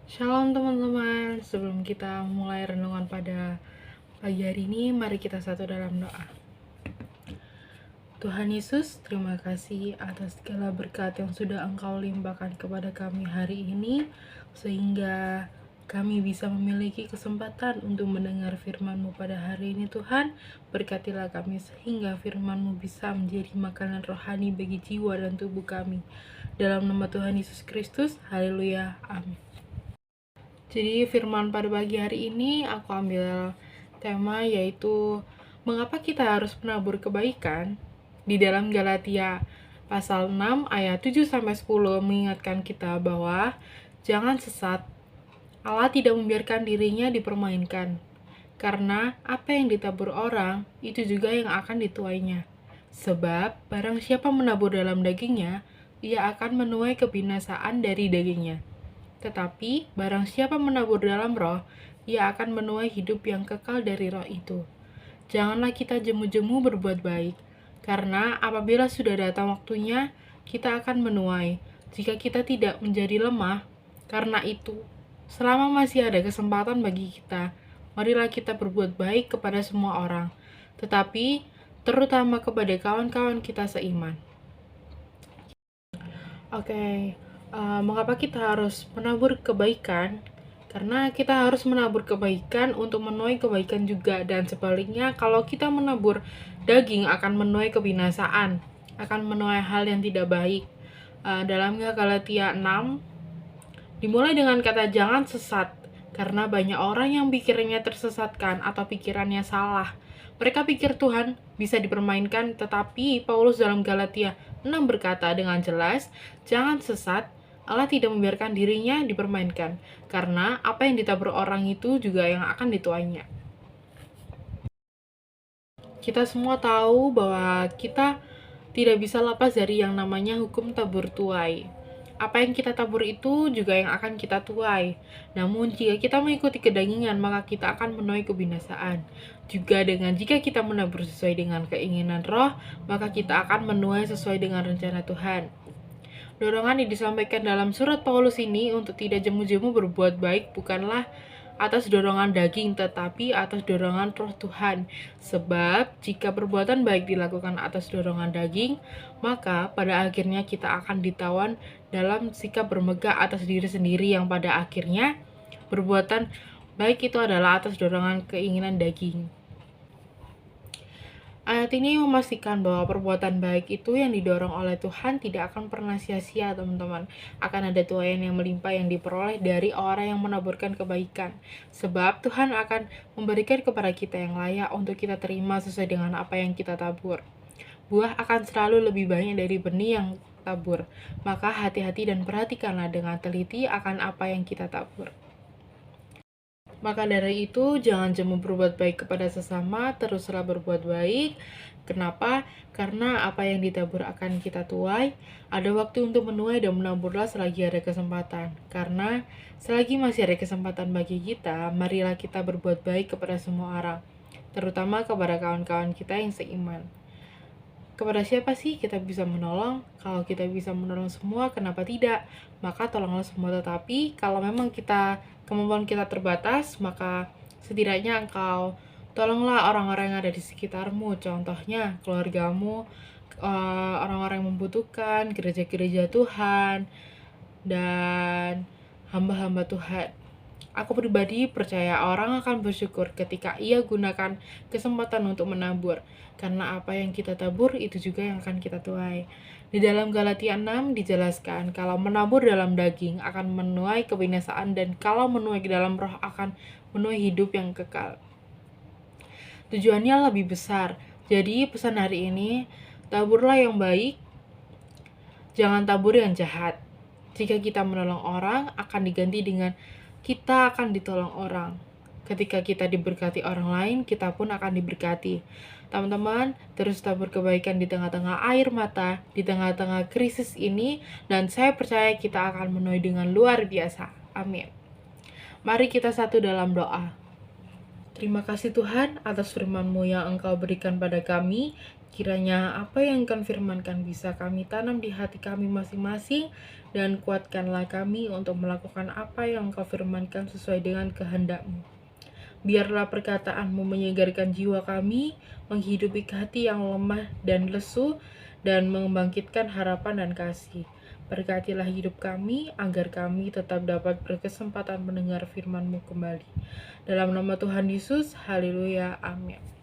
Shalom teman-teman, sebelum kita mulai renungan pada pagi hari ini, mari kita satu dalam doa. Tuhan Yesus, terima kasih atas segala berkat yang sudah Engkau limpahkan kepada kami hari ini, sehingga kami bisa memiliki kesempatan untuk mendengar firman-Mu pada hari ini. Tuhan, berkatilah kami sehingga firman-Mu bisa menjadi makanan rohani bagi jiwa dan tubuh kami. Dalam nama Tuhan Yesus Kristus, haleluya, amin. Jadi firman pada pagi hari ini aku ambil tema yaitu mengapa kita harus menabur kebaikan. Di dalam Galatia pasal 6 ayat 7-10 mengingatkan kita bahwa jangan sesat. Allah tidak membiarkan dirinya dipermainkan. Karena apa yang ditabur orang itu juga yang akan dituainya. Sebab barang siapa menabur dalam dagingnya, ia akan menuai kebinasaan dari dagingnya. Tetapi barang siapa menabur dalam roh, ia akan menuai hidup yang kekal dari roh itu. Janganlah kita jemu-jemu berbuat baik, karena apabila sudah datang waktunya, kita akan menuai, jika kita tidak menjadi lemah. Karena itu, selama masih ada kesempatan bagi kita, marilah kita berbuat baik kepada semua orang, tetapi terutama kepada kawan-kawan kita seiman. Oke, mengapa kita harus menabur kebaikan? Karena kita harus menabur kebaikan untuk menuai kebaikan juga, dan sebaliknya kalau kita menabur daging akan menuai kebinasaan, akan menuai hal yang tidak baik. Dalam Galatia 6 dimulai dengan kata jangan sesat, karena banyak orang yang pikirannya tersesatkan atau pikirannya salah. Mereka pikir Tuhan bisa dipermainkan, tetapi Paulus dalam Galatia 6 berkata dengan jelas, jangan sesat, Allah tidak membiarkan dirinya dipermainkan, karena apa yang ditabur orang itu juga yang akan dituainya. Kita semua tahu bahwa kita tidak bisa lepas dari yang namanya hukum tabur tuai. Apa yang kita tabur itu juga yang akan kita tuai. Namun jika kita mengikuti kedagingan, maka kita akan menuai kebinasaan. Juga jika kita menabur sesuai dengan keinginan roh, maka kita akan menuai sesuai dengan rencana Tuhan. Dorongan yang disampaikan dalam surat Paulus ini untuk tidak jemu-jemu berbuat baik bukanlah atas dorongan daging, tetapi atas dorongan roh Tuhan. Sebab jika perbuatan baik dilakukan atas dorongan daging, maka pada akhirnya kita akan ditawan dalam sikap bermegah atas diri sendiri, yang pada akhirnya perbuatan baik itu adalah atas dorongan keinginan daging. Ayat ini memastikan bahwa perbuatan baik itu yang didorong oleh Tuhan tidak akan pernah sia-sia, teman-teman. Akan ada tuaian yang melimpah yang diperoleh dari orang yang menaburkan kebaikan. Sebab Tuhan akan memberikan kepada kita yang layak untuk kita terima sesuai dengan apa yang kita tabur. Buah akan selalu lebih banyak dari benih yang tabur. Maka hati-hati dan perhatikanlah dengan teliti akan apa yang kita tabur. Maka dari itu, jangan jemu berbuat baik kepada sesama, teruslah berbuat baik. Kenapa? Karena apa yang ditabur akan kita tuai. Ada waktu untuk menuai dan menaburlah selagi ada kesempatan. Karena selagi masih ada kesempatan bagi kita, marilah kita berbuat baik kepada semua orang, terutama kepada kawan-kawan kita yang seiman. Kepada siapa sih kita bisa menolong? Kalau kita bisa menolong semua, kenapa tidak? Maka tolonglah semua. Tetapi kalau memang kemampuan kita terbatas, maka setidaknya engkau tolonglah orang-orang yang ada di sekitarmu. Contohnya keluargamu, orang-orang yang membutuhkan, gereja-gereja Tuhan, dan hamba-hamba Tuhan. Aku pribadi percaya orang akan bersyukur ketika ia gunakan kesempatan untuk menabur, karena apa yang kita tabur itu juga yang akan kita tuai. Di dalam Galatia 6 dijelaskan kalau menabur dalam daging akan menuai kebinasaan, dan kalau menuai ke dalam roh akan menuai hidup yang kekal. Tujuannya lebih besar. Jadi pesan hari ini, taburlah yang baik, jangan tabur yang jahat. Jika kita menolong orang, akan diganti dengan kita akan ditolong orang. Ketika kita diberkati orang lain, kita pun akan diberkati. Teman-teman, terus tabur kebaikan di tengah-tengah air mata, di tengah-tengah krisis ini, dan saya percaya kita akan menuai dengan luar biasa. Amin. Mari kita satu dalam doa. Terima kasih Tuhan atas firman-Mu yang Engkau berikan pada kami. Kiranya apa yang Engkau firmankan bisa kami tanam di hati kami masing-masing, dan kuatkanlah kami untuk melakukan apa yang Engkau firmankan sesuai dengan kehendak-Mu. Biarlah perkataan-Mu menyegarkan jiwa kami, menghidupi hati yang lemah dan lesu, dan membangkitkan harapan dan kasih. Berkatilah hidup kami, agar kami tetap dapat berkesempatan mendengar firman-Mu kembali. Dalam nama Tuhan Yesus, haleluya, amin.